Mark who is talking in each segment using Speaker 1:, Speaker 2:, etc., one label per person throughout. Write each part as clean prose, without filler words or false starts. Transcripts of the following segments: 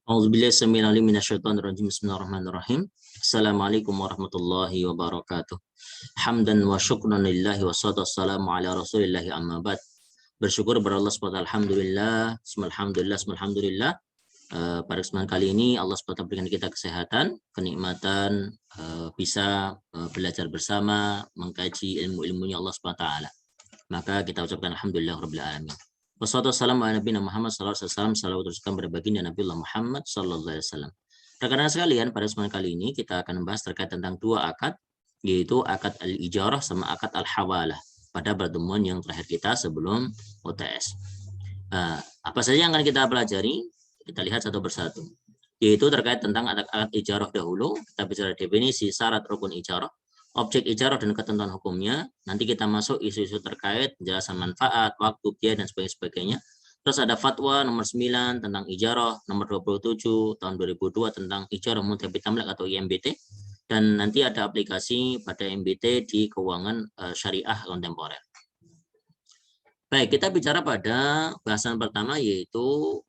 Speaker 1: A'udzubillahi samil alim minasyaitonir rajim. Bismillahirrahmanirrahim. Assalamualaikum warahmatullahi wabarakatuh. Hamdan wa syukran lillahi wa salatu wassalamu ala rasulillahi amma ba'd. Bersyukur kepada Allah SWT. Alhamdulillah, alhamdulillah. Pada kesempatan kali ini Allah SWT berikan kita kesehatan, kenikmatan, bisa belajar bersama, mengkaji ilmu-ilmunya Allah SWT. Maka kita ucapkan alhamdulillah rabbil alamin. Wassalamualaikum warahmatullahi Muhammad sallallahu alaihi wasallam. Salawat teruskan kepada baginda Nabi Muhammad sallallahu alaihi wasallam. Rekan-rekan sekalian, pada kesempatan kali ini kita akan membahas terkait tentang dua akad, yaitu akad al-ijarah sama akad al-hawalah pada pertemuan yang terakhir kita sebelum UTS. Apa saja yang akan kita pelajari? Kita lihat satu persatu. Yaitu terkait tentang akad ijarah dahulu, kita bicara definisi syarat rukun ijarah, objek ijarah dan ketentuan hukumnya. Nanti kita masuk isu-isu terkait penjelasan manfaat, waktu, biaya, dan sebagainya. Terus ada fatwa nomor 9 tentang ijarah, nomor 27 tahun 2002 tentang ijarah multitamlak atau IMBT. Dan nanti ada aplikasi pada MBT di keuangan syariah kontemporer. Baik, kita bicara pada bahasan pertama yaitu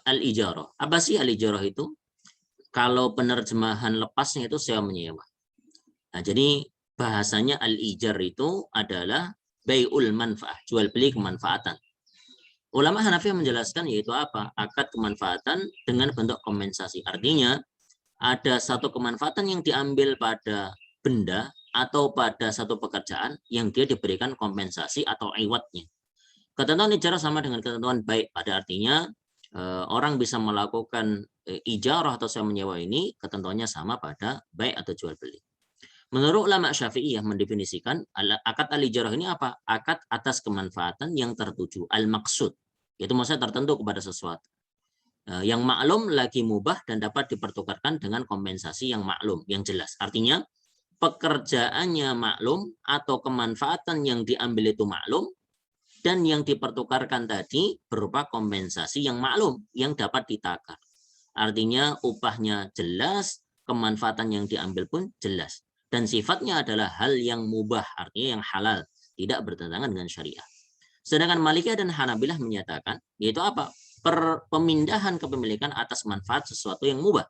Speaker 1: al-ijarah. Apa sih al-ijarah itu? Kalau penerjemahan lepasnya itu sewa menyewa. Nah, jadi bahasanya al-ijar itu adalah bai'ul manfaah, jual beli kemanfaatan. Ulama Hanafi menjelaskan yaitu apa? Akad kemanfaatan dengan bentuk kompensasi. Artinya ada satu kemanfaatan yang diambil pada benda atau pada satu pekerjaan yang dia diberikan kompensasi atau iwatnya. Ketentuan ijarah sama dengan ketentuan baik, pada artinya orang bisa melakukan ijarah atau sewa menyewa ini ketentuannya sama pada baik atau jual beli. Menurut ulama Syafi'iyah mendefinisikan akad al-ijarah ini apa? Akad atas kemanfaatan yang tertuju, al-maksud. Itu maksudnya tertentu kepada sesuatu. Yang maklum lagi mubah dan dapat dipertukarkan dengan kompensasi yang maklum, yang jelas. Artinya pekerjaannya maklum atau kemanfaatan yang diambil itu maklum dan yang dipertukarkan tadi berupa kompensasi yang maklum, yang dapat ditakar. Artinya upahnya jelas, kemanfaatan yang diambil pun jelas. Dan sifatnya adalah hal yang mubah, artinya yang halal, tidak bertentangan dengan syariah. Sedangkan Malikiyah dan Hanabilah menyatakan, yaitu apa? Pemindahan kepemilikan atas manfaat sesuatu yang mubah,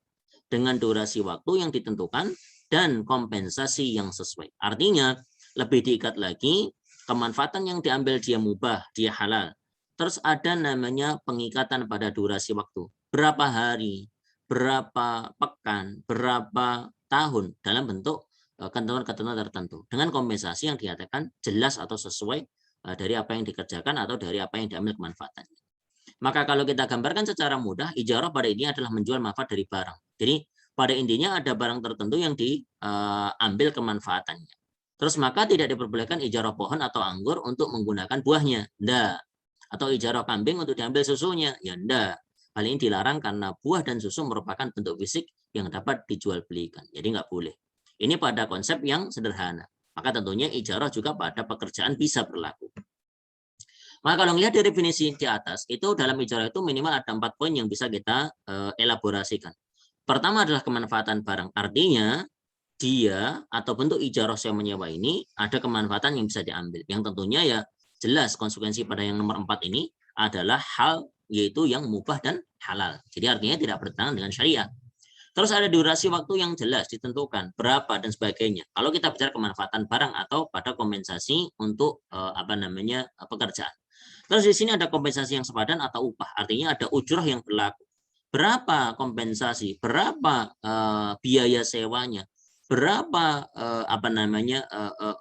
Speaker 1: dengan durasi waktu yang ditentukan, dan kompensasi yang sesuai. Artinya, lebih diikat lagi, kemanfaatan yang diambil dia mubah, dia halal. Terus ada namanya pengikatan pada durasi waktu. Berapa hari, berapa pekan, berapa tahun, dalam bentuk ketentuan-ketentuan tertentu dengan kompensasi yang dikatakan jelas atau sesuai dari apa yang dikerjakan atau dari apa yang diambil kemanfaatannya. Maka kalau kita gambarkan secara mudah, ijarah pada ini adalah menjual manfaat dari barang. Jadi pada intinya ada barang tertentu yang diambil kemanfaatannya. Terus maka tidak diperbolehkan ijarah pohon atau anggur untuk menggunakan buahnya, enggak. Atau ijarah kambing untuk diambil susunya, ya enggak. Hal ini dilarang karena buah dan susu merupakan bentuk fisik yang dapat dijual belikan. Jadi enggak boleh. Ini pada konsep yang sederhana. Maka tentunya ijarah juga pada pekerjaan bisa berlaku. Maka kalau melihat dari definisi di atas, itu dalam ijarah itu minimal ada 4 poin yang bisa kita elaborasikan. Pertama adalah kemanfaatan barang. Artinya dia atau bentuk ijarah sewa menyewa ini ada kemanfaatan yang bisa diambil. Yang tentunya ya jelas konsekuensi pada yang nomor 4 ini adalah hal yaitu yang mubah dan halal. Jadi artinya tidak bertentangan dengan syariat. Terus ada durasi waktu yang jelas ditentukan, berapa dan sebagainya. Kalau kita bicara kemanfaatan barang atau pada kompensasi untuk pekerjaan. Terus di sini ada kompensasi yang sepadan atau upah, artinya ada ujrah yang berlaku. Berapa kompensasi, berapa biaya sewanya, berapa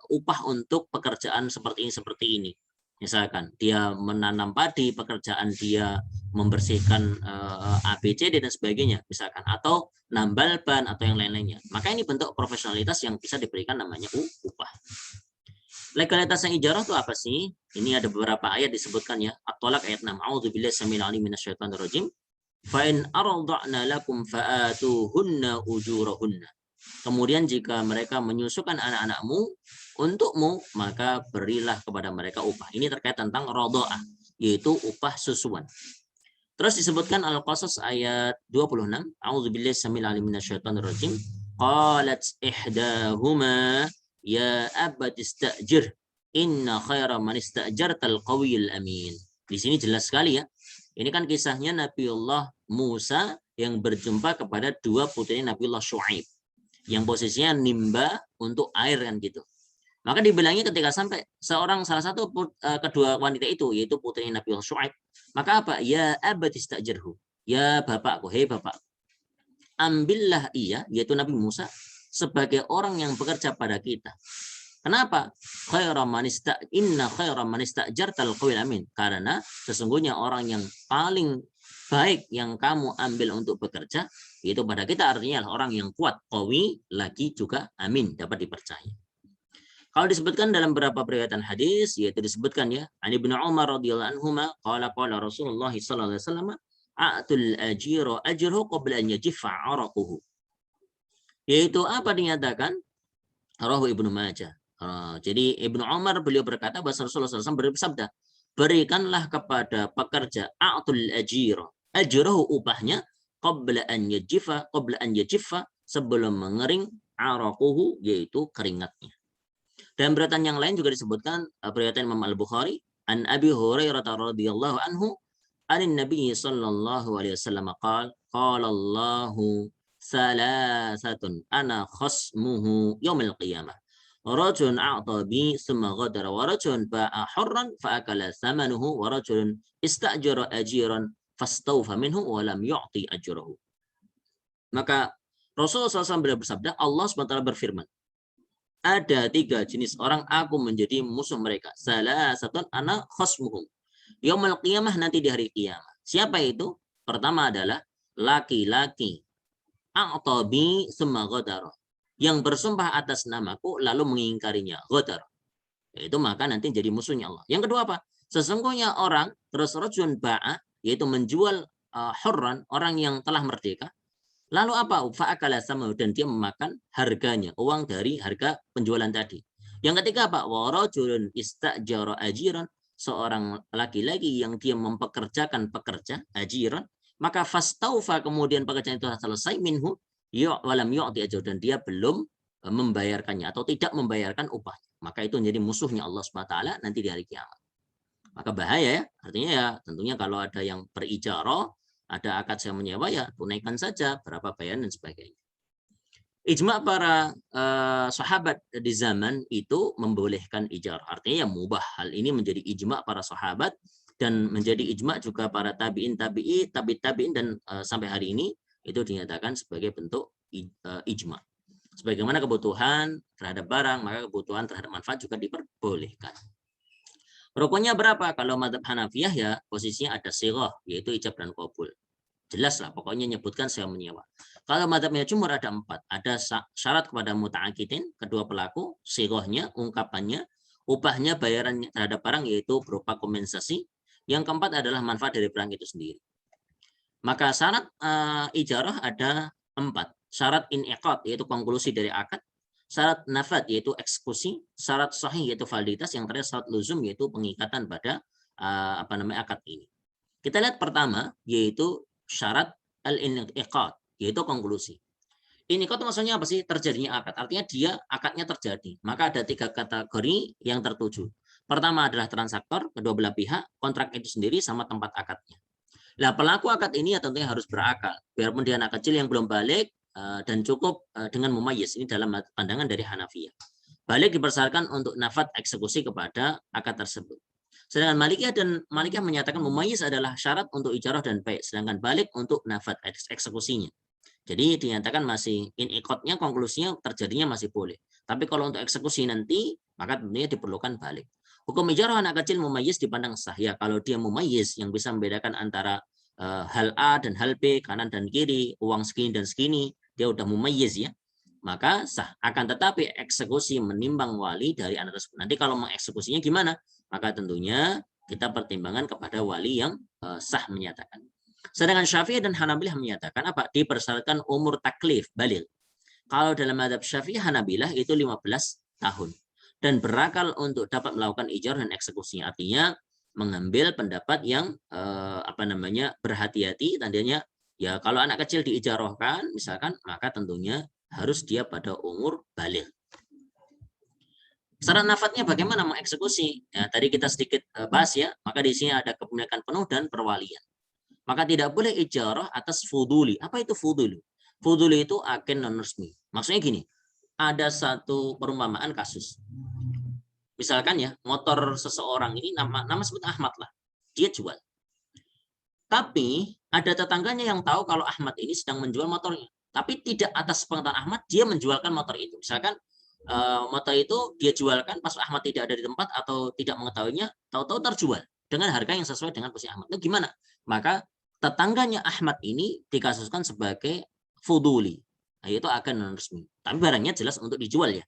Speaker 1: upah untuk pekerjaan seperti ini. Misalkan dia menanam padi, pekerjaan dia membersihkan ABCD dan sebagainya, misalkan, atau nambal ban atau yang lain-lainnya. Maka ini bentuk profesionalitas yang bisa diberikan namanya upah. Legalitas yang ijarah itu apa sih? Ini ada beberapa ayat disebutkan ya. At-Tolak ayat 6. A'udzubillahi samil alim minasyaitonir rajim. Fa in arda'na lakum fa'atuhunna ujurahunna. Kemudian jika mereka menyusukan anak-anakmu untukmu, maka berilah kepada mereka upah. Ini terkait tentang radha'ah, yaitu upah susuan. Terus disebutkan Al-Qasas ayat 26. A'udzubillahi samil alim minasyaitonir rajim. Qalat ihdahuma ya abad istajir inna khaira man istajartal qawiyul amin. Di sini jelas sekali ya. Ini kan kisahnya Nabiullah Musa yang berjumpa kepada dua putri Nabiullah Syuaib yang posisinya nimba untuk air kan gitu. Maka dibilangi ketika sampai salah satu kedua wanita itu yaitu putri Nabiullah Syuaib, maka apa? Ya abati istajirhu. Ya bapakku, hei bapak, ambillah ia yaitu Nabi Musa sebagai orang yang bekerja pada kita. Kenapa? Inna khairan man istajartal qawil amin. Karena sesungguhnya orang yang paling baik yang kamu ambil untuk bekerja itu pada kita artinya orang yang kuat, qawi, lagi juga amin, dapat dipercaya. Kalau disebutkan dalam beberapa riwayat hadis yaitu disebutkan ya, Ani bin Umar radhiyallahu anhuma qala Rasulullah sallallahu alaihi wasallam a'tul ajira ajruhu qabla an yajiffa 'araquhu. Yaitu apa dinyatakan? Rawahu Ibnu Majah. Jadi Ibnu Umar beliau berkata bahwa Rasulullah SAW bersabda, berikanlah kepada pekerja a'tul ajira ajruhu upahnya qabla an yajiffa sebelum mengering araquhu yaitu keringatnya. Dan beratan yang lain juga disebutkan beratan Imam Al-Bukhari an Abi Hurairah radhiyallahu anhu anin Nabi sallallahu alaihi wasallam qala Allahu salasatun ana khasmuhu yaumil qiyamah rajulun a'ta bi thumma ghadara wa rajulun ba'a hurran fa akala thamanuhu wa rajulun istajara ajiran fastawfa minhu wa lam yu'ti ajrahu. Maka Rasulullah SAW bersabda, Allah SWT berfirman, ada 3 jenis orang aku menjadi musuh mereka. Salah satu anak khasmuhum. Yaumul qiyamah nanti di hari kiamat. Siapa itu? Pertama adalah laki-laki a'tabi summa ghadara. Yang bersumpah atas namaku lalu mengingkarinya. Ghadar. Itu maka nanti jadi musuhnya Allah. Yang kedua apa? Sesungguhnya orang terus rajun ba'a yaitu menjual hurran orang yang telah merdeka. Lalu apa? Fa'akala sama dan dia memakan harganya, uang dari harga penjualan tadi. Yang ketiga apa? Warajulun istajara ajiran, seorang laki-laki yang dia mempekerjakan pekerja ajiran, maka fastaufa kemudian pekerjaan itu selesai minhu walam yu'ti ajr dan dia belum membayarkannya atau tidak membayarkan upahnya. Maka itu menjadi musuhnya Allah Subhanahu wa taala nanti di hari kiamat. Maka bahaya ya. Artinya ya tentunya kalau ada yang berijarah, ada akad sewa menyewa ya tunaikan saja berapa bayaran dan sebagainya. Ijma para sahabat di zaman itu membolehkan ijarah. Artinya ya mubah. Hal ini menjadi ijma para sahabat dan menjadi ijma juga para tabi'in dan sampai hari ini itu dinyatakan sebagai bentuk ijma. Sebagaimana kebutuhan terhadap barang, maka kebutuhan terhadap manfaat juga diperbolehkan. Rukunnya berapa? Kalau mazhab Hanafiyah ya posisinya ada sighah, yaitu ijab dan qabul. Jelas lah, pokoknya nyebutkan sewa menyewa. Kalau mazhabnya jumhur ada 4. Ada syarat kepada muta'akidin, kedua pelaku, sighahnya, ungkapannya, upahnya, bayarannya terhadap barang yaitu berupa kompensasi. Yang keempat adalah manfaat dari barang itu sendiri. Maka syarat ijarah ada 4. Syarat iniqad yaitu konklusi dari akad. Syarat nafad yaitu eksekusi, syarat sahih yaitu validitas, yang terakhir syarat luzum yaitu pengikatan pada akad ini. Kita lihat pertama yaitu syarat al-iniqad yaitu konklusi. Iniqad maksudnya apa sih? Terjadinya akad. Artinya dia akadnya terjadi. Maka ada 3 kategori yang tertuju. Pertama adalah transaktor, kedua belah pihak, kontrak itu sendiri sama tempat akadnya. Nah, pelaku akad ini ya tentunya harus berakal. Biarpun dia anak kecil yang belum balik dan cukup dengan mumayyiz. Ini dalam pandangan dari Hanafiyah. Balik dipersyaratkan untuk nafad eksekusi kepada akad tersebut. Sedangkan Malikiyah menyatakan mumayyiz adalah syarat untuk ijarah dan bai', sedangkan balik untuk nafad eksekusinya. Jadi dinyatakan masih iniqadnya, konklusinya terjadinya masih boleh. Tapi kalau untuk eksekusi nanti maka tentunya diperlukan balik. Hukum ijarah anak kecil mumayyiz dipandang sah ya kalau dia mumayyiz yang bisa membedakan antara hal A dan hal B, kanan dan kiri, uang segini dan segini, dia udah mumayyiz ya. Maka sah. Akan tetapi eksekusi menimbang wali dari anak tersebut. Nanti kalau mengeksekusinya gimana? Maka tentunya kita pertimbangan kepada wali yang sah menyatakan. Sedangkan Syafi'i dan Hanabilah menyatakan apa? Dipersyaratkan umur taklif baligh. Kalau dalam mazhab Syafi'i Hanabilah itu 15 tahun dan berakal untuk dapat melakukan ijarah dan eksekusinya. Artinya mengambil pendapat yang berhati-hati. Tandanya ya kalau anak kecil diijarahkan misalkan maka tentunya harus dia pada umur baligh. Syarat nafadnya bagaimana mengeksekusi? Ya, tadi kita sedikit bahas ya. Maka di sini ada kepemilikan penuh dan perwalian. Maka tidak boleh ijarah atas fuduli. Apa itu fuduli? Fuduli itu agen non resmi. Maksudnya gini, ada satu perumpamaan kasus. Misalkan ya, motor seseorang ini nama sebut Ahmad lah. Dia jual. Tapi ada tetangganya yang tahu kalau Ahmad ini sedang menjual motornya. Tapi tidak atas pengetahuan Ahmad, dia menjualkan motor itu. Misalkan motor itu dia jualkan pas Ahmad tidak ada di tempat atau tidak mengetahuinya, tahu-tahu terjual dengan harga yang sesuai dengan posisi Ahmad. Itu gimana? Maka tetangganya Ahmad ini dikasuskan sebagai fuduli, yaitu agen non resmi. Tapi barangnya jelas untuk dijual ya.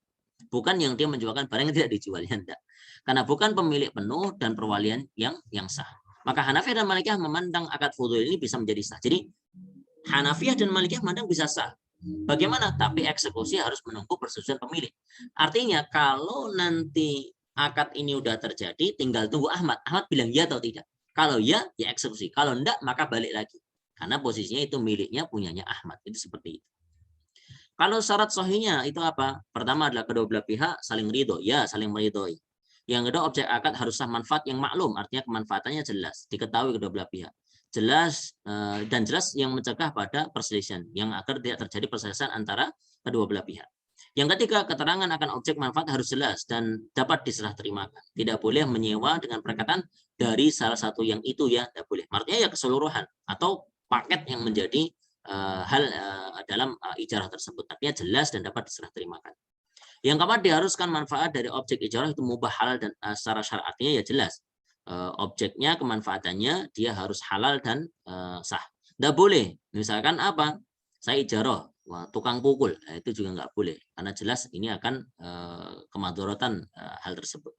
Speaker 1: Bukan yang dia menjualkan barang yang tidak dijual ya, enggak. Karena bukan pemilik penuh dan perwalian yang sah. Maka Hanafiyah dan Malikiyah memandang akad fuduli ini bisa menjadi sah. Jadi Hanafiyah dan Malikiyah memandang bisa sah. Bagaimana? Tapi eksekusi harus menunggu persetujuan pemilik. Artinya kalau nanti akad ini udah terjadi, tinggal tunggu Ahmad. Ahmad bilang ya atau tidak. Kalau ya, ya eksekusi. Kalau enggak, maka balik lagi. Karena posisinya itu miliknya, punyanya Ahmad. Itu seperti itu. Kalau syarat sahihnya itu apa? Pertama adalah kedua belah pihak saling ridho. Ya, saling meridhoi. Yang kedua, objek akad harus sah manfaat yang maklum. Artinya kemanfaatannya jelas. Diketahui kedua belah pihak. Jelas dan jelas yang mencegah pada perselisihan. Yang agar tidak terjadi perselisihan antara kedua belah pihak. Yang ketiga, keterangan akan objek manfaat harus jelas dan dapat diserah terimakan. Tidak boleh menyewa dengan perkataan dari salah satu yang itu ya, tidak boleh. Artinya ya keseluruhan atau paket yang menjadi hal dalam ijarah tersebut. Artinya jelas dan dapat diserah terimakan. Yang keempat, diharuskan manfaat dari objek ijarah itu mubah halal dan secara syariatnya ya jelas. Objeknya, kemanfaatannya dia harus halal dan sah. Tidak boleh. Misalkan apa? Saya ijarah tukang pukul, itu juga nggak boleh. Karena jelas ini akan kemadharatan hal tersebut.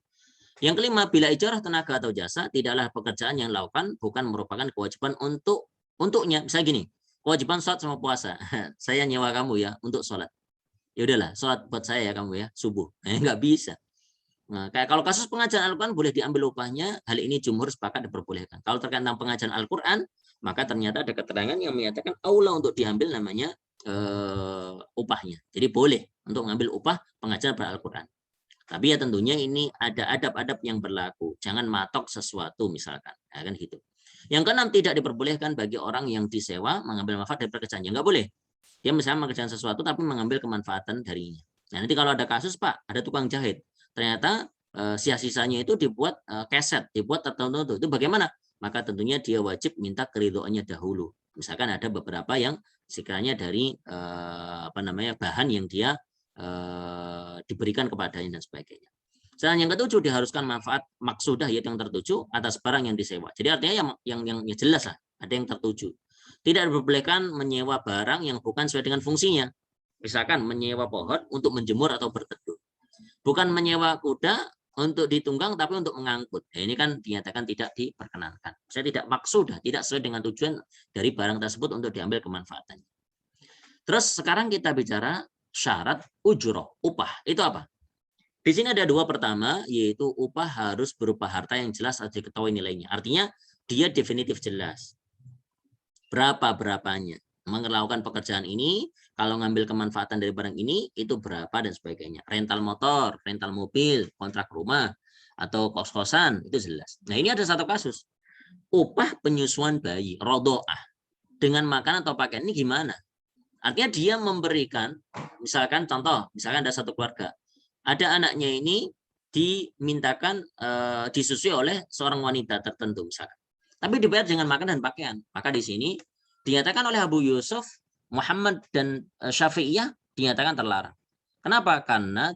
Speaker 1: Yang kelima, bila ijarah tenaga atau jasa, tidaklah pekerjaan yang dilakukan bukan merupakan kewajiban untuknya. Misalnya gini, kewajiban sholat sama puasa. Saya nyewa kamu ya untuk sholat. Ya udahlah, sholat buat saya ya kamu ya, subuh. Nggak bisa. Nah, kayak kalau kasus pengajaran Al-Quran boleh diambil upahnya, hal ini jumhur sepakat diperbolehkan. Kalau terkait tentang pengajaran Al-Quran, maka ternyata ada keterangan yang menyatakan aula untuk diambil namanya upahnya. Jadi boleh untuk mengambil upah pengajaran Al-Quran. Tapi ya tentunya ini ada adab-adab yang berlaku. Jangan matok sesuatu misalkan. Ya kan gitu. Yang keenam, tidak diperbolehkan bagi orang yang disewa mengambil manfaat dari pekerjaan. Ya nggak boleh. Dia misalnya mengerjakan sesuatu tapi mengambil kemanfaatan darinya. Nah nanti kalau ada kasus Pak, ada tukang jahit. Ternyata sisa-sisanya itu dibuat keset, dibuat tertentu. Itu bagaimana? Maka tentunya dia wajib minta keridhoannya dahulu. Misalkan ada beberapa yang sekiranya dari bahan yang dia diberikan kepadanya dan sebagainya. Dan yang ketujuh, diharuskan manfaat maksudah yaitu yang tertuju atas barang yang disewa. Jadi artinya yang jelas lah, ada yang tertuju. Tidak diperbolehkan menyewa barang yang bukan sesuai dengan fungsinya. Misalkan menyewa pohon untuk menjemur atau berteduh. Bukan menyewa kuda untuk ditunggang tapi untuk mengangkut. Nah, ini kan dinyatakan tidak diperkenankan. Saya tidak maksudah, tidak sesuai dengan tujuan dari barang tersebut untuk diambil kemanfaatannya. Terus sekarang kita bicara syarat ujroh, upah. Itu apa? Di sini ada dua. Pertama, yaitu upah harus berupa harta yang jelas harus diketahui nilainya. Artinya dia definitif jelas. Berapa-berapanya. Melakukan pekerjaan ini, kalau ngambil kemanfaatan dari barang ini, itu berapa dan sebagainya. Rental motor, rental mobil, kontrak rumah, atau kos-kosan, itu jelas. Nah ini ada satu kasus. Upah penyusuan bayi, rodoah. Dengan makanan atau pakaian ini gimana? Artinya dia memberikan, misalkan contoh, misalkan ada satu keluarga. Ada anaknya ini dimintakan disusui oleh seorang wanita tertentu misalkan. Tapi dibayar dengan makan dan pakaian. Maka di sini dinyatakan oleh Abu Yusuf, Muhammad dan Syafi'iyah dinyatakan terlarang. Kenapa? Karena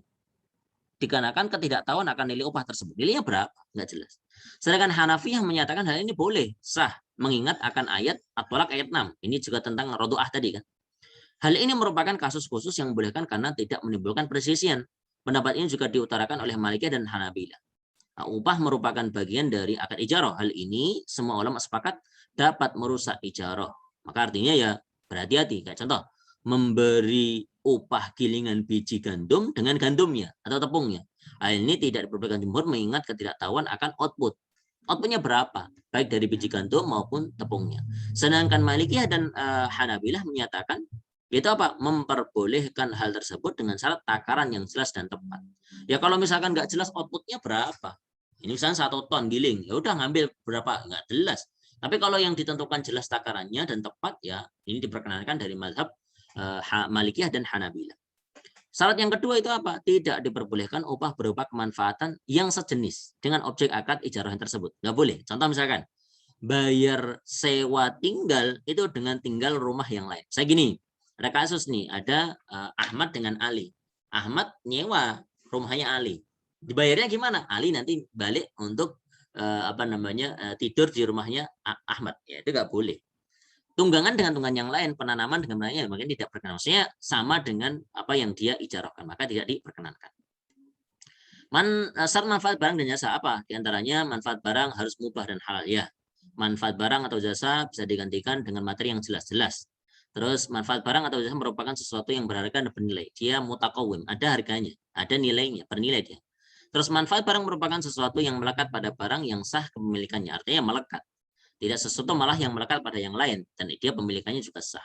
Speaker 1: dikarenakan ketidaktahuan akan nilai upah tersebut. Nilainya berapa? Nggak jelas. Sedangkan Hanafiyah menyatakan hal ini boleh, sah, mengingat akan ayat At-Thalaq ayat 6. Ini juga tentang rodoah tadi kan. Hal ini merupakan kasus khusus yang membolehkan karena tidak menimbulkan perselisihan. Pendapat ini juga diutarakan oleh Malikiyah dan Hanabilah. Nah, upah merupakan bagian dari akad ijarah. Hal ini semua ulama sepakat dapat merusak ijarah. Maka artinya ya berhati-hati. Kayak contoh, memberi upah gilingan biji gandum dengan gandumnya atau tepungnya. Hal ini tidak diperbolehkan jumhur mengingat ketidaktahuan akan output. Outputnya berapa? Baik dari biji gandum maupun tepungnya. Sedangkan Malikiyah dan Hanabilah menyatakan itu apa? Memperbolehkan hal tersebut dengan syarat takaran yang jelas dan tepat. Ya kalau misalkan nggak jelas outputnya berapa, ini misalnya 1 ton giling, ya udah ngambil berapa? Nggak jelas. Tapi kalau yang ditentukan jelas takarannya dan tepat, ya ini diperkenankan dari mazhab Malikiyah dan Hanabilah. Syarat yang kedua itu apa? Tidak diperbolehkan upah berupa kemanfaatan yang sejenis dengan objek akad ijarah tersebut. Nggak boleh. Contoh misalkan, bayar sewa tinggal itu dengan tinggal rumah yang lain. Saya gini, ada kasus nih, ada Ahmad dengan Ali. Ahmad nyewa rumahnya Ali. Dibayarnya gimana? Ali nanti balik untuk tidur di rumahnya Ahmad. Ya, itu nggak boleh. Tunggangan dengan tunggangan yang lain, penanaman dengan penanaman mungkin tidak berkenan. Maksudnya sama dengan apa yang dia ijarahkan, maka tidak diperkenankan. Syarat manfaat barang dan jasa apa? Di antaranya manfaat barang harus mubah dan halal. Ya, manfaat barang atau jasa bisa digantikan dengan materi yang jelas-jelas. Terus manfaat barang atau jasa merupakan sesuatu yang berharga dan bernilai. Dia mutakawim, ada harganya, ada nilainya, bernilai dia. Terus manfaat barang merupakan sesuatu yang melekat pada barang yang sah kepemilikannya, artinya melekat. Tidak sesuatu malah yang melekat pada yang lain, dan dia pemilikannya juga sah.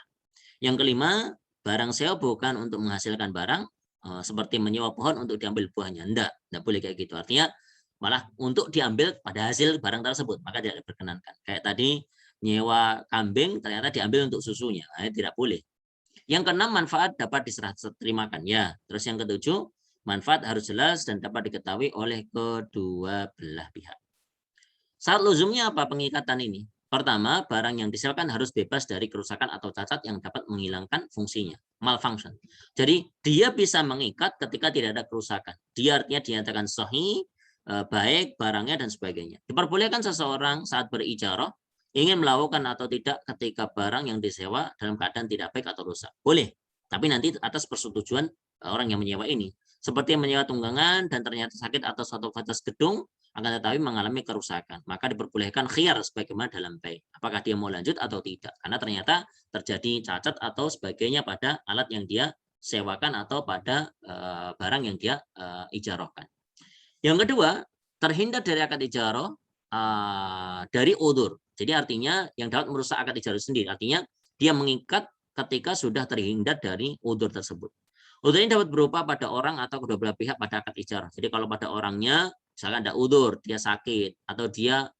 Speaker 1: Yang kelima, barang sewa bukan untuk menghasilkan barang, seperti menyewa pohon untuk diambil buahnya. Enggak boleh kayak gitu. Artinya malah untuk diambil pada hasil barang tersebut, maka tidak diperkenankan. Kayak tadi nyewa kambing ternyata diambil untuk susunya, tidak boleh. Yang keenam, manfaat dapat diserah terimakan. Ya, terus yang ketujuh, manfaat harus jelas dan dapat diketahui oleh kedua belah pihak. Syarat luzumnya apa pengikatan ini? Pertama, barang yang disewakan harus bebas dari kerusakan atau cacat yang dapat menghilangkan fungsinya, malfunction. Jadi dia bisa mengikat ketika tidak ada kerusakan. Dia artinya dinyatakan sahih, baik barangnya dan sebagainya. Diperbolehkan seseorang saat berijarah ingin melakukan atau tidak ketika barang yang disewa dalam keadaan tidak baik atau rusak. Boleh, tapi nanti atas persetujuan orang yang menyewa ini. Seperti menyewa tunggangan dan ternyata sakit atau suatu fasilitas gedung, akan tetapi mengalami kerusakan, maka diperbolehkan khiyar sebagaimana dalam baik. Apakah dia mau lanjut atau tidak? Karena ternyata terjadi cacat atau sebagainya pada alat yang dia sewakan atau pada barang yang dia ijarahkan. Yang kedua, terhindar dari akad ijarah dari udur. Jadi artinya yang dapat merusak akad ijarah sendiri. Artinya dia mengikat ketika sudah terhindar dari udur tersebut. Udur ini dapat berupa pada orang atau kedua belah pihak pada akad ijarah. Jadi kalau pada orangnya, misalkan ada udur, dia sakit, atau dia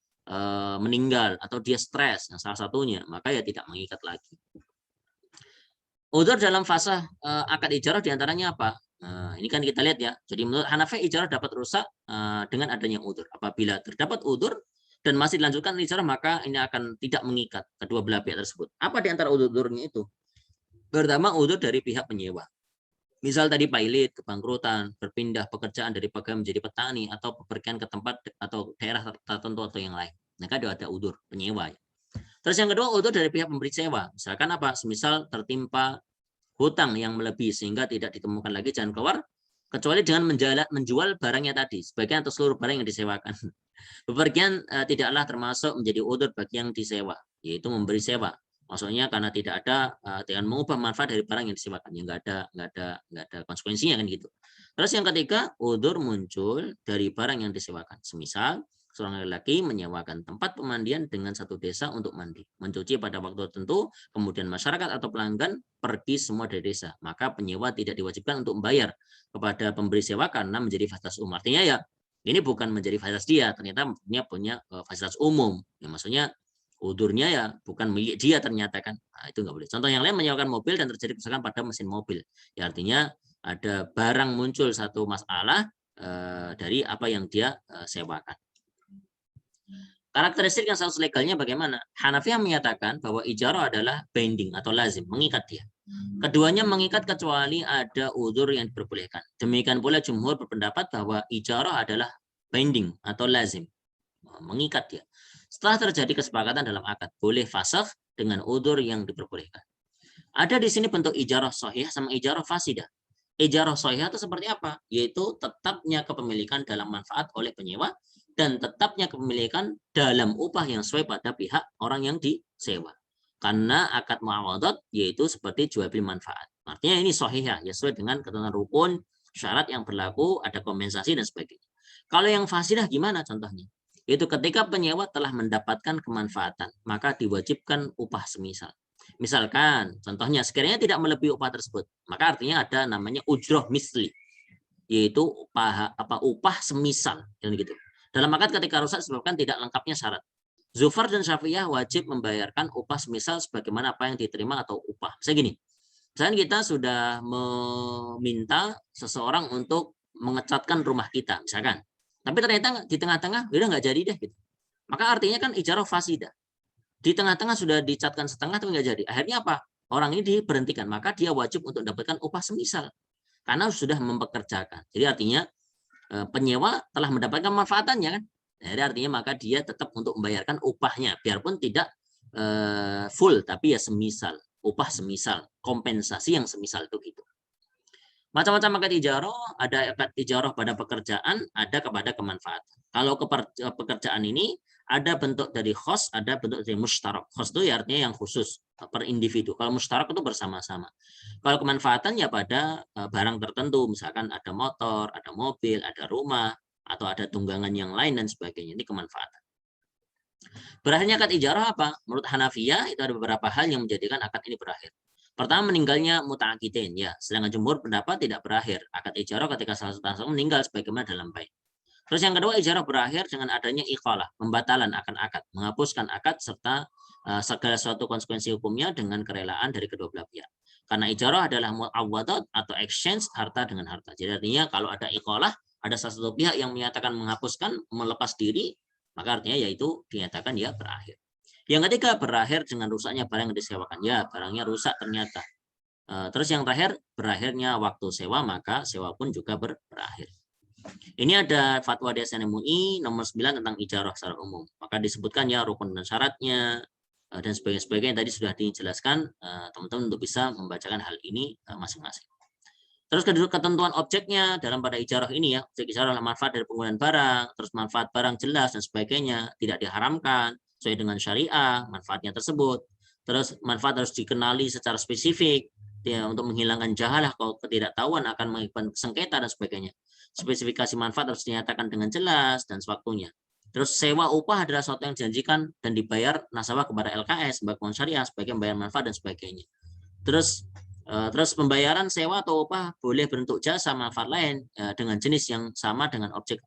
Speaker 1: meninggal, atau dia stres, salah satunya, maka ya tidak mengikat lagi. Udur dalam fase akad ijarah diantaranya apa? Nah, ini kan kita lihat ya. Jadi menurut Hanafi ijarah dapat rusak dengan adanya udur. Apabila terdapat udur dan masih dilanjutkan ijarah, maka ini akan tidak mengikat kedua belah pihak tersebut. Apa di antara udur-udurnya itu? Pertama, udur dari pihak penyewa. Misal tadi pailit, kebangkrutan, berpindah pekerjaan dari pegawai menjadi petani, atau bepergian ke tempat atau daerah tertentu atau yang lain. Maka ada udur penyewa. Terus yang kedua, udur dari pihak pemberi sewa. Misalkan apa? Semisal tertimpa hutang yang melebihi sehingga tidak ditemukan lagi jalan keluar, kecuali dengan menjual barangnya tadi, sebagian atau seluruh barang yang disewakan. Bepergian tidaklah termasuk menjadi udur bagi yang disewa, yaitu memberi sewa. Maksudnya karena tidak ada dengan mengubah manfaat dari barang yang disewakan, ya nggak ada konsekuensinya kan gitu. Terus yang ketiga, udur muncul dari barang yang disewakan. Semisal seorang laki-laki menyewakan tempat pemandian dengan satu desa untuk mandi, mencuci pada waktu tertentu, kemudian masyarakat atau pelanggan pergi semua dari desa, maka penyewa tidak diwajibkan untuk membayar kepada pemberi sewa karena menjadi fasilitas umum. Artinya ya ini bukan menjadi fasilitas dia, ternyata punya fasilitas umum. Ya, maksudnya udurnya ya bukan milik dia ternyata kan. Nah, itu nggak boleh. Contoh yang lain, menyewakan mobil dan terjadi kerusakan pada mesin mobil. Ya artinya ada barang muncul satu masalah dari apa yang dia sewakan. Karakteristik yang status legalnya bagaimana? Hanafi yang menyatakan bahwa ijarah adalah binding atau lazim, mengikat dia. Keduanya mengikat kecuali ada udzur yang diperbolehkan. Demikian pula jumhur berpendapat bahwa ijarah adalah binding atau lazim, mengikat dia. Setelah terjadi kesepakatan dalam akad, boleh fasakh dengan udzur yang diperbolehkan. Ada di sini bentuk ijarah sahih sama ijarah fasidah. Ijarah sahih itu seperti apa? Yaitu tetapnya kepemilikan dalam manfaat oleh penyewa dan tetapnya kepemilikan dalam upah yang sesuai pada pihak orang yang disewa. Karena akad muawadat yaitu seperti jual beli manfaat. Artinya ini sahih ya sesuai dengan ketentuan rukun, syarat yang berlaku, ada kompensasi dan sebagainya. Kalau yang fasidah gimana contohnya? Itu ketika penyewa telah mendapatkan kemanfaatan, maka diwajibkan upah semisal. Misalkan, contohnya sekiranya tidak melebihi upah tersebut, maka artinya ada namanya ujroh misli, yaitu upah semisal, dan gitu. Dalam akad ketika rusak disebabkan tidak lengkapnya syarat. Zufar dan Syafi'iyah wajib membayarkan upah semisal sebagaimana apa yang diterima atau upah. Misalnya gini, misalnya kita sudah meminta seseorang untuk mengecatkan rumah kita, misalkan. Tapi ternyata di tengah-tengah udah nggak jadi deh gitu. Maka artinya kan ijarah fasidah. Di tengah-tengah sudah dicatkan setengah tapi nggak jadi. Akhirnya apa? Orang ini diberhentikan, maka dia wajib untuk mendapatkan upah semisal karena sudah mempekerjakan. Jadi artinya penyewa telah mendapatkan manfaatannya kan. Jadi artinya maka dia tetap untuk membayarkan upahnya, biarpun tidak full, tapi ya semisal, upah semisal, kompensasi yang semisal itu gitu. Macam-macam akad ijarah, ada akad ijarah pada pekerjaan, ada kepada kemanfaatan. Kalau pekerjaan ini ada bentuk dari khos, ada bentuk dari mustarak. Khos itu ya artinya yang khusus per individu. Kalau mustarak itu bersama-sama. Kalau kemanfaatan ya pada barang tertentu, misalkan ada motor, ada mobil, ada rumah, atau ada tunggangan yang lain dan sebagainya. Ini kemanfaatan. Berakhirnya akad ijarah apa? Menurut Hanafiyah itu ada beberapa hal yang menjadikan akad ini berakhir. Pertama, meninggalnya muta'akidin, ya. Sedangkan jumhur pendapat tidak berakhir akad ijarah ketika salah satu meninggal sebagaimana dalam bait. Terus yang kedua, ijarah berakhir dengan adanya iqalah, pembatalan akan akad, menghapuskan akad serta segala suatu konsekuensi hukumnya dengan kerelaan dari kedua belah pihak. Karena ijarah adalah mu'awwadat atau exchange harta dengan harta. Jadi artinya kalau ada iqalah, ada salah satu pihak yang menyatakan menghapuskan, melepas diri, maka artinya yaitu dinyatakan ya berakhir. Yang ketiga, berakhir dengan rusaknya barang yang disewakan. Ya, barangnya rusak ternyata. Terus yang terakhir, berakhirnya waktu sewa, maka sewa pun juga berakhir. Ini ada fatwa DSN MUI nomor 9 tentang ijarah secara umum. Maka disebutkan ya rukun dan syaratnya, dan sebagainya tadi sudah dijelaskan, teman-teman untuk bisa membacakan hal ini masing-masing. Terus ketentuan objeknya dalam pada ijarah ini ya, objek ijarah adalah manfaat dari penggunaan barang, terus manfaat barang jelas dan sebagainya, tidak diharamkan, sesuai dengan syariah, manfaatnya tersebut. Terus manfaat harus dikenali secara spesifik, ya, untuk menghilangkan jahalah kalau ketidaktahuan akan mengakibatkan sengketa dan sebagainya. Spesifikasi manfaat harus dinyatakan dengan jelas dan sewaktunya. Terus sewa upah adalah sesuatu yang dijanjikan dan dibayar nasabah kepada LKS sebagai syariah sebagai membayar manfaat dan sebagainya. Terus pembayaran sewa atau upah boleh bentuk jasa manfaat lain dengan jenis yang sama dengan objek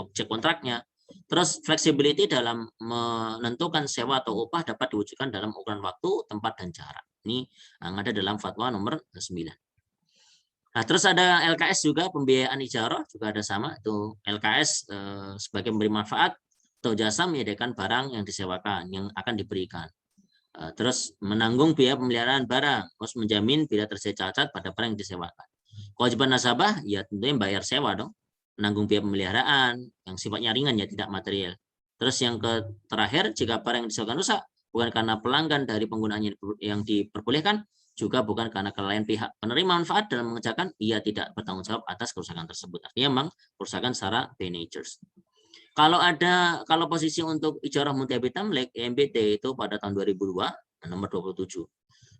Speaker 1: objek kontraknya. Terus flexibility dalam menentukan sewa atau upah dapat diwujudkan dalam ukuran waktu, tempat dan jarak. Ini yang ada dalam fatwa nomor 9. Nah, terus ada LKS juga, pembiayaan ijarah juga ada sama, itu LKS sebagai memberi manfaat atau jasa menyediakan barang yang disewakan yang akan diberikan. Terus menanggung biaya pemeliharaan barang, terus menjamin bila terjadi cacat pada barang yang disewakan. Kewajiban nasabah ya tentunya bayar sewa dong, menanggung biaya pemeliharaan yang sifatnya ringan ya tidak material. Terus yang terakhir, jika barang yang disewakan rusak bukan karena pelanggan dari penggunaannya yang diperbolehkan, juga bukan karena kelalaian pihak penerima manfaat dalam mengerjakan, ia tidak bertanggung jawab atas kerusakan tersebut. Artinya memang kerusakan secara by nature. Kalau posisi untuk ijarah muntabi tamlik IMBT itu pada tahun 2002 nomor 27.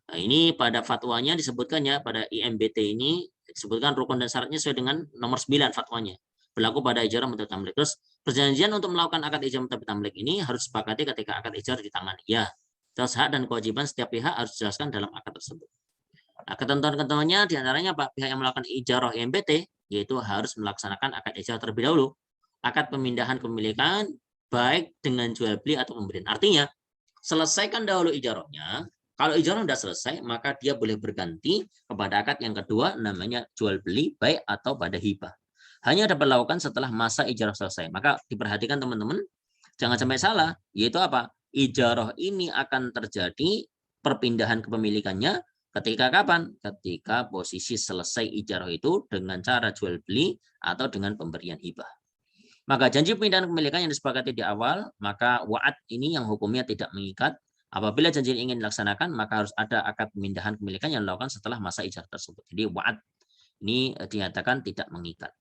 Speaker 1: Nah, ini pada fatwanya disebutkan ya, pada IMBT ini disebutkan rukun dan syaratnya sesuai dengan nomor 9 fatwanya. Berlaku pada ijarah muntabi tamlik. Terus perjanjian untuk melakukan akad ijarah muntabi tamlik ini harus disepakati ketika akad ijarah ditangani. Ya, terus hak dan kewajiban setiap pihak harus dijelaskan dalam akad tersebut. Nah, ketentuan-ketentuannya diantaranya Pak, pihak yang melakukan ijarah IMBT yaitu harus melaksanakan akad ijarah terlebih dahulu. Akad pemindahan kepemilikan baik dengan jual beli atau pemberian. Artinya selesaikan dahulu ijarahnya. Kalau ijarah sudah selesai, maka dia boleh berganti kepada akad yang kedua namanya jual beli baik atau pada hibah. Hanya dapat dilakukan setelah masa ijarah selesai. Maka diperhatikan teman-teman, jangan sampai salah, yaitu apa? Ijarah ini akan terjadi perpindahan kepemilikannya ketika kapan? Ketika posisi selesai ijarah itu dengan cara jual beli atau dengan pemberian hibah. Maka janji pemindahan kepemilikan yang disepakati di awal, maka wa'ad ini yang hukumnya tidak mengikat. Apabila janji ini ingin dilaksanakan, maka harus ada akad pemindahan kepemilikan yang dilakukan setelah masa ijarah tersebut. Jadi wa'ad ini dinyatakan tidak mengikat.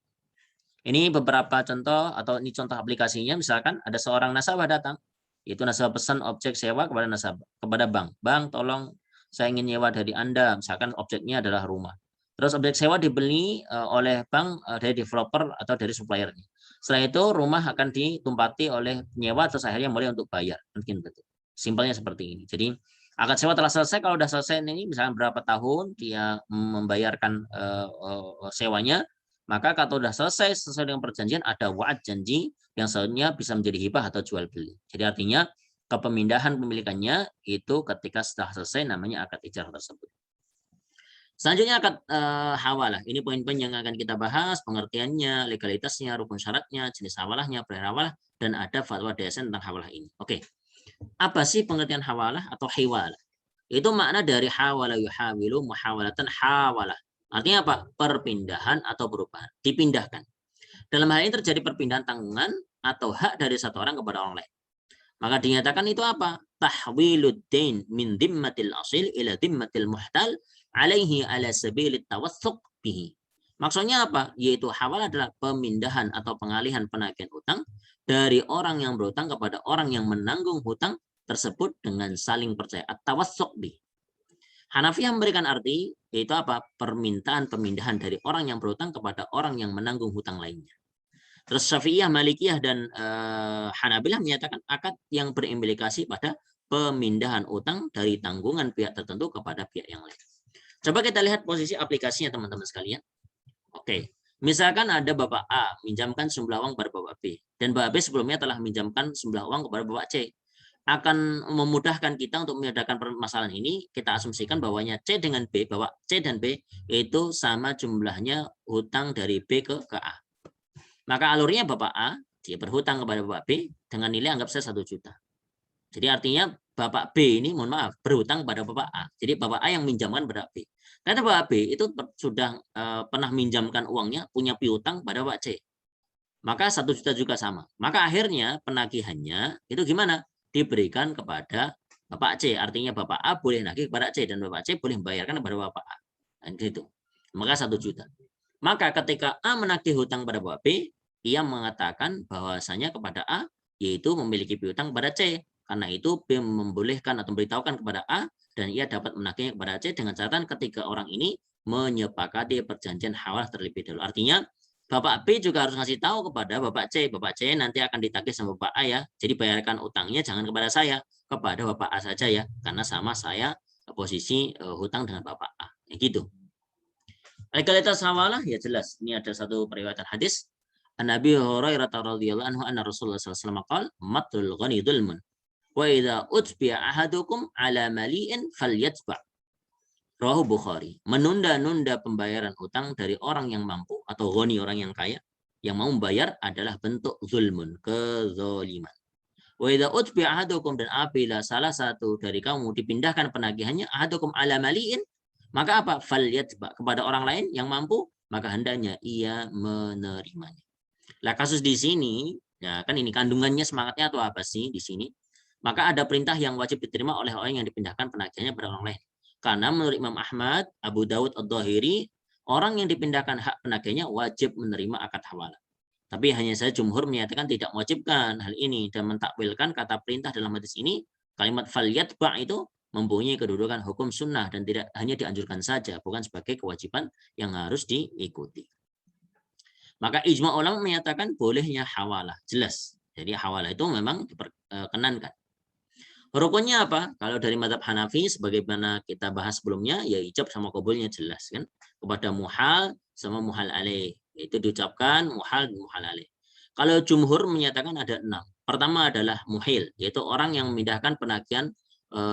Speaker 1: Ini beberapa contoh atau ini contoh aplikasinya. Misalkan ada seorang nasabah datang, yaitu nasabah pesan objek sewa kepada nasabah, kepada bank. Bank, tolong saya ingin nyewa dari Anda. Misalkan objeknya adalah rumah. Terus objek sewa dibeli oleh bank dari developer atau dari suppliernya. Setelah itu rumah akan ditumpati oleh penyewa terus akhirnya mulai untuk bayar. Mungkin betul. Simpelnya seperti ini. Jadi akad sewa telah selesai. Kalau sudah selesai ini misalnya berapa tahun dia membayarkan sewanya, Maka kalau sudah selesai sesuai dengan perjanjian, ada wa'ad janji yang selanjutnya bisa menjadi hibah atau jual beli. Jadi artinya kepemindahan pemilikannya itu ketika setelah selesai namanya akad ijarah tersebut. Selanjutnya akad hawalah. Ini poin-poin yang akan kita bahas, pengertiannya, legalitasnya, rukun syaratnya, jenis hawalahnya, pilihan hawalah, dan ada fatwa DSN tentang hawalah ini. Oke. Apa sih pengertian hawalah atau hiwalah? Itu makna dari hawala yuhawilu muhawalatan hawalah. Artinya apa? Perpindahan atau perubahan. Dipindahkan. Dalam hal ini terjadi perpindahan tanggungan atau hak dari satu orang kepada orang lain. Maka dinyatakan itu apa? Tahwiluddin min dhimmatil asil ila dhimmatil muhtal alaihi ala sabilit tawassuq bihi. Maksudnya apa? Yaitu hawal adalah pemindahan atau pengalihan penagihan hutang dari orang yang berhutang kepada orang yang menanggung hutang tersebut dengan saling percaya. At-tawassuq bihi. Hanafiyah memberikan arti yaitu apa? Permintaan pemindahan dari orang yang berhutang kepada orang yang menanggung hutang lainnya. Terus Syafi'iyah, Malikiyah, dan Hanabilah menyatakan akad yang berimplikasi pada pemindahan utang dari tanggungan pihak tertentu kepada pihak yang lain. Coba kita lihat posisi aplikasinya teman-teman sekalian. Oke, misalkan ada Bapak A minjamkan sejumlah uang kepada Bapak B, dan Bapak B sebelumnya telah minjamkan sejumlah uang kepada Bapak C. Akan memudahkan kita untuk menyelesaikan permasalahan ini, kita asumsikan bahwanya C dengan B, bahwa C dan B itu sama jumlahnya hutang dari B ke A. Maka alurnya Bapak A, dia berhutang kepada Bapak B dengan nilai anggap saya 1 juta. Jadi artinya Bapak B ini, mohon maaf, berhutang kepada Bapak A. Jadi Bapak A yang minjamkan kepada B. Karena Bapak B itu sudah pernah minjamkan uangnya, punya piutang pada Bapak C. Maka 1 juta juga sama. Maka akhirnya penagihannya itu gimana? Diberikan kepada Bapak C. Artinya Bapak A boleh nagih kepada C dan Bapak C boleh membayarkan kepada Bapak A. Dan gitu. Maka 1 juta. Maka ketika A menagih hutang pada Bapak B, ia mengatakan bahwasanya kepada A yaitu memiliki piutang kepada C. Karena itu B membolehkan atau memberitahukan kepada A dan ia dapat menagihnya kepada C dengan catatan ketika orang ini menyepakati perjanjian hawalah terlebih dahulu. Artinya Bapak B juga harus ngasih tahu kepada Bapak C. Bapak C nanti akan ditagih sama Bapak A ya. Jadi bayarkan utangnya jangan kepada saya, kepada Bapak A saja ya. Karena sama saya posisi hutang dengan Bapak A. Ya gitu. Legalitas hawalah ya jelas. Ini ada satu periwayatan hadis. An-Nabi Hurairah radhiyallahu anhu anna Rasulullah sallallahu alaihi wasallam qala matlul ghani dzulmun wa idza utbi'a ahadukum ala mali'in falyatba'. Rawahu Bukhari. Menunda-nunda pembayaran hutang dari orang yang mampu atau ghani, orang yang kaya yang mau membayar adalah bentuk zulmun, kezaliman. Wa idza utbi'a ahadukum, dan apabila salah satu dari kamu dipindahkan penagihannya ahadukum ala mali'in, maka apa? Falyatba', kepada orang lain yang mampu, maka hendaknya ia menerimanya. Lah kasus di sini, ya kan ini kandungannya semangatnya atau apa sih di sini? Maka ada perintah yang wajib diterima oleh orang yang dipindahkan penagihannya pada orang lain. Karena menurut Imam Ahmad, Abu Dawud Ad-Dhahiri, orang yang dipindahkan hak penagihnya wajib menerima akad hawalah. Tapi hanya saja jumhur menyatakan tidak mewajibkan hal ini dan mentakwilkan kata perintah dalam hadis ini, kalimat falyatba' itu mempunyai kedudukan hukum sunnah dan tidak hanya dianjurkan saja, bukan sebagai kewajiban yang harus diikuti. Maka ijma ulama menyatakan bolehnya hawalah, jelas. Jadi hawalah itu memang diperkenankan. Rukunnya apa? Kalau dari mazhab Hanafi, sebagaimana kita bahas sebelumnya, ya ijab sama qabulnya jelas kan. Kepada muhal sama muhal alaih. Itu diucapkan muhal dan muhal alaih. Kalau jumhur menyatakan ada 6. Pertama adalah muhil, yaitu orang yang memindahkan penagihan,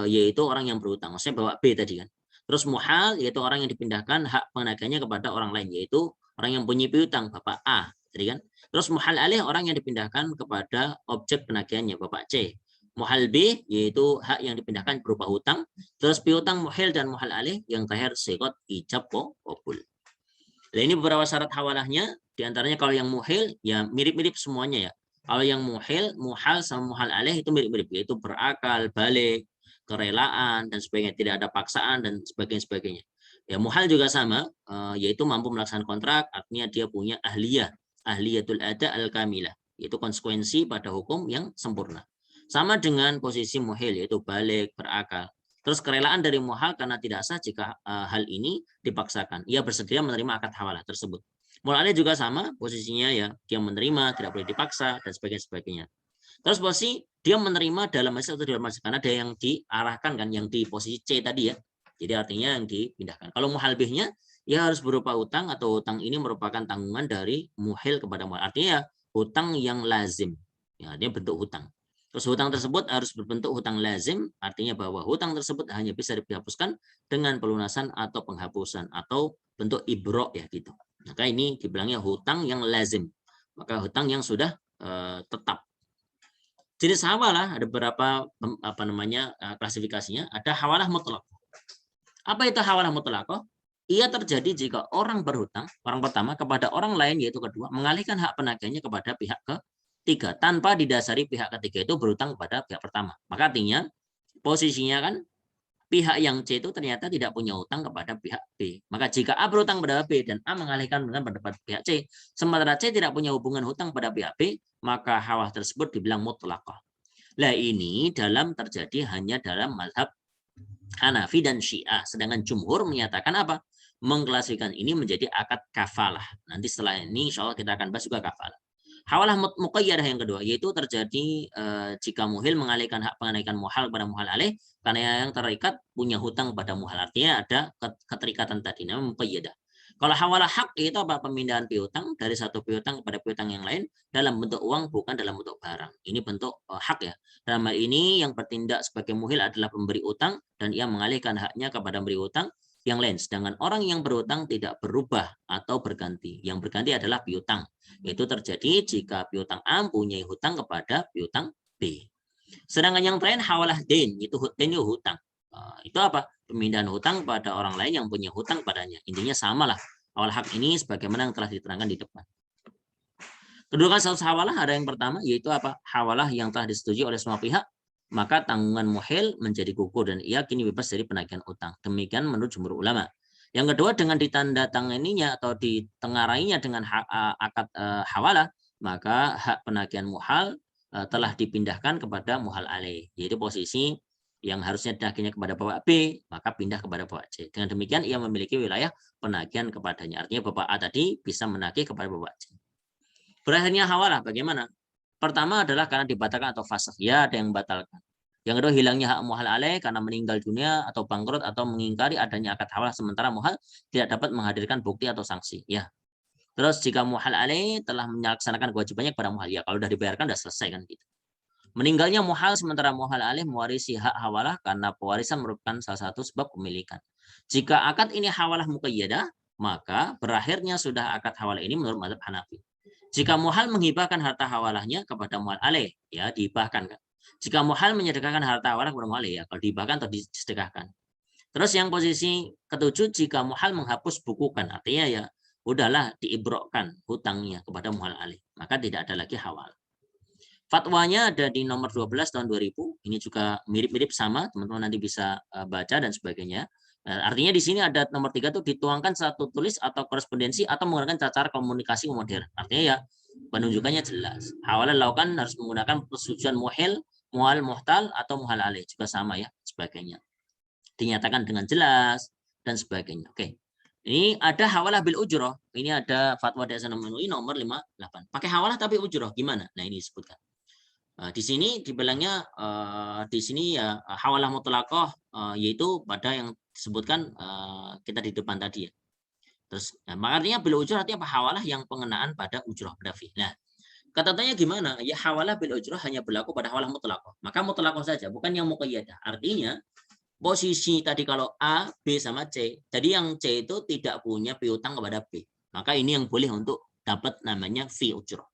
Speaker 1: yaitu orang yang berhutang. Maksudnya bawa B tadi kan. Terus muhal, yaitu orang yang dipindahkan hak penagihannya kepada orang lain, yaitu orang yang punya piutang, Bapak A. Tadi kan. Terus muhal alaih, orang yang dipindahkan kepada objek penagihannya, Bapak C. Muhal B, yaitu hak yang dipindahkan berupa hutang. Terus piutang, muhil, dan muhal alaih yang terakhir sikot ijab qabul. Nah, ini beberapa syarat hawalahnya. Di antaranya kalau yang muhil ya mirip-mirip semuanya ya. Kalau yang muhil, muhal sama muhal alaih itu mirip-mirip, yaitu berakal, balik, kerelaan dan sebagainya, tidak ada paksaan dan sebagainya. Ya muhal juga sama, yaitu mampu melaksanakan kontrak, artinya dia punya ahliyatul ada al-kamilah, yaitu konsekuensi pada hukum yang sempurna. Sama dengan posisi muhil, yaitu balik, berakal. Terus kerelaan dari muhal karena tidak sah jika hal ini dipaksakan. Ia bersedia menerima akad hawalah tersebut. Muhal juga sama, posisinya ya dia menerima, tidak boleh dipaksa, dan sebagainya. Terus posisi dia menerima dalam hasil atau di luar hasil, karena ada yang diarahkan kan, yang di posisi C tadi ya. Jadi artinya yang dipindahkan. Kalau muhal B-nya, Ya harus berupa hutang atau hutang ini merupakan tanggungan dari muhil kepada muhil. Artinya ya, hutang yang lazim. Ya, dia bentuk hutang. Terus hutang tersebut harus berbentuk hutang lazim, artinya bahwa hutang tersebut hanya bisa dihapuskan dengan pelunasan atau penghapusan atau bentuk ibro ya gitu. Maka ini dibilangnya hutang yang lazim. Maka hutang yang sudah tetap. Jenis hawalah ada beberapa klasifikasinya. Ada hawalah mutlak. Apa itu hawalah mutlaqah? Ia terjadi jika orang berhutang, orang pertama kepada orang lain yaitu kedua, mengalihkan hak penagihnya kepada pihak ketiga tanpa didasari pihak ketiga itu berhutang kepada pihak pertama. Maka artinya posisinya kan pihak yang C itu ternyata tidak punya hutang kepada pihak B. Maka jika A berhutang kepada B dan A mengalihkan dengan pendapat pihak C, sementara C tidak punya hubungan hutang pada pihak B, maka hawalah tersebut dibilang mutlaqah. Nah ini terjadi hanya dalam mazhab Hanafi dan Syiah. Sedangkan jumhur menyatakan apa? Mengklasifikasikan ini menjadi akad kafalah. Nanti setelah ini insya Allah kita akan bahas juga kafalah. Hawalah muqayyadah yang kedua, yaitu terjadi jika muhil mengalihkan hak pengenaikan muhal kepada muhal alaih, karena yang terikat punya hutang kepada muhal. Artinya ada keterikatan tadi, namanya muqayyadah. Kalau hawalah hak itu apa? Pemindahan piutang dari satu piutang kepada piutang yang lain dalam bentuk uang, bukan dalam bentuk barang. Ini bentuk hak ya. Dalam hal ini yang bertindak sebagai muhil adalah pemberi utang dan ia mengalihkan haknya kepada pemberi utang yang lain. Sedangkan orang yang berutang tidak berubah atau berganti. Yang berganti adalah piutang. Itu terjadi jika piutang A mempunyai hutang kepada piutang B. Sedangkan yang terakhir hawalah den, itu hutang. Itu apa? Pemindahan hutang pada orang lain yang punya hutang padanya. Intinya samalah. Awal hak ini sebagaimana yang telah diterangkan di depan. Kedudukan status hawalah ada yang pertama yaitu apa? Hawalah yang telah disetujui oleh semua pihak, maka tanggungan muhil menjadi gugur dan ia kini bebas dari penagihan utang. Demikian menurut jumhur ulama. Yang kedua dengan ditandatanganinya atau ditengarainya dengan akad hawalah, maka hak penagihan muhal telah dipindahkan kepada muhal alaih. Yaitu posisi yang harusnya ditagihnya kepada Bapak B, maka pindah kepada Bapak C. Dengan demikian ia memiliki wilayah penagihan kepadanya. Artinya Bapak A tadi bisa menagih kepada Bapak C. Berakhirnya hawalah bagaimana? Pertama adalah karena dibatalkan atau fasakh. Ya, ada yang membatalkan. Yang kedua hilangnya hak muhal alaih karena meninggal dunia atau bangkrut atau mengingkari adanya akad hawalah sementara muhal tidak dapat menghadirkan bukti atau sanksi. Ya. Terus jika muhal alaih telah melaksanakan kewajibannya kepada muhal, ya kalau sudah dibayarkan sudah selesai kan gitu. Meninggalnya muhal sementara muhal alaih mewarisi hak hawalah karena pewarisan merupakan salah satu sebab kepemilikan. Jika akad ini hawalah muqayyadah, maka berakhirnya sudah akad hawalah ini menurut mazhab Hanafi. Jika muhal menghibahkan harta hawalahnya kepada muhal alaih, ya dihibahkan kan. Jika muhal menyedekahkan harta hawalah kepada muhal alaih, ya kalau dihibahkan atau disedekahkan. Terus yang posisi ketujuh, jika muhal menghapus bukukan, artinya ya udahlah diibrokkan hutangnya kepada muhal alaih, maka tidak ada lagi hawal. Fatwanya ada di nomor 12 tahun 2000. Ini juga mirip-mirip sama, teman-teman nanti bisa baca dan sebagainya. Artinya di sini ada nomor 3 tuh dituangkan satu tulis atau korespondensi atau menggunakan cara komunikasi modern. Artinya ya penunjukannya jelas. Hawalah lakukan harus menggunakan persetujuan muhil, muhal muhtal atau muhal alaih juga sama ya sebagainya. Dinyatakan dengan jelas dan sebagainya. Oke. Ini ada hawalah bil ujroh. Ini ada fatwa dasar nomor 58. Pakai hawalah tapi ujroh gimana? Nah ini disebutkan. Di sini dibilangnya di sini ya hawalah mutlaqah yaitu pada yang disebutkan kita di depan tadi ya. Terus makanya bil ujrah artinya apa? Hawalah yang pengenaan pada ujrah pada fi. Nah, kata-katanya gimana? Ya hawalah bil ujrah hanya berlaku pada hawalah mutlaqah. Maka mutlaqah saja, bukan yang muqayyadah. Artinya posisi tadi kalau A, B sama C. Jadi yang C itu tidak punya piutang kepada B. Maka ini yang boleh untuk dapat namanya fi ujrah.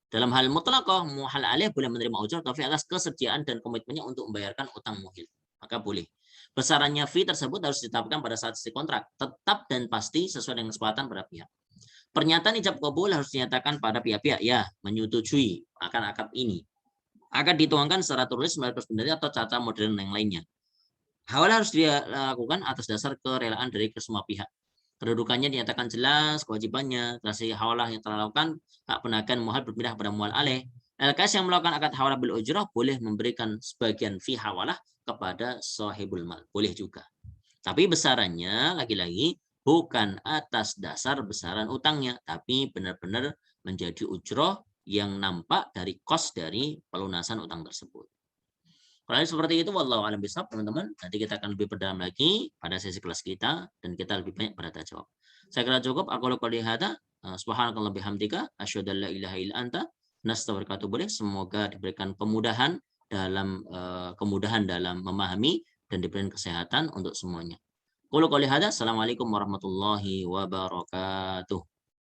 Speaker 1: Dalam hal mutlaqah, muhal alaih boleh menerima ujrah tapi atas kesediaan dan komitmennya untuk membayarkan utang muhil. Maka boleh. Besarannya fee tersebut harus ditetapkan pada saat isi kontrak. Tetap dan pasti sesuai dengan kesepakatan pada pihak. Pernyataan ijab kabul harus dinyatakan pada pihak-pihak ya menyetujui akan akad ini. Akan dituangkan secara tulis melalui korespondensi atau cara modern yang lainnya. Hal harus dilakukan atas dasar kerelaan dari semua pihak. Kedudukannya dinyatakan jelas, kewajibannya, transaksi hawalah yang telah dilakukan, hak penagihan muhal berpindah kepada muhal alaih. LKS yang melakukan akad hawalah bil ujrah boleh memberikan sebagian fee hawalah kepada sahibul mal. Boleh juga. Tapi besarannya, lagi-lagi, bukan atas dasar besaran utangnya, tapi benar-benar menjadi ujrah yang nampak dari kos dari pelunasan utang tersebut. Kalau seperti itu, wallahu a'lam bishawab, teman-teman. Nanti kita akan lebih perdalam lagi pada sesi kelas kita dan kita lebih banyak bertanya jawab. Saya kira cukup. Aku qouli hadza, subhanakallah bihamdika, asyhadu an la ilaha illa anta, nastaghfiruka wa atubu ilaik. Semoga diberikan kemudahan dalam memahami dan diberikan kesehatan untuk semuanya. Qul qouli hadza, assalamualaikum warahmatullahi wabarakatuh.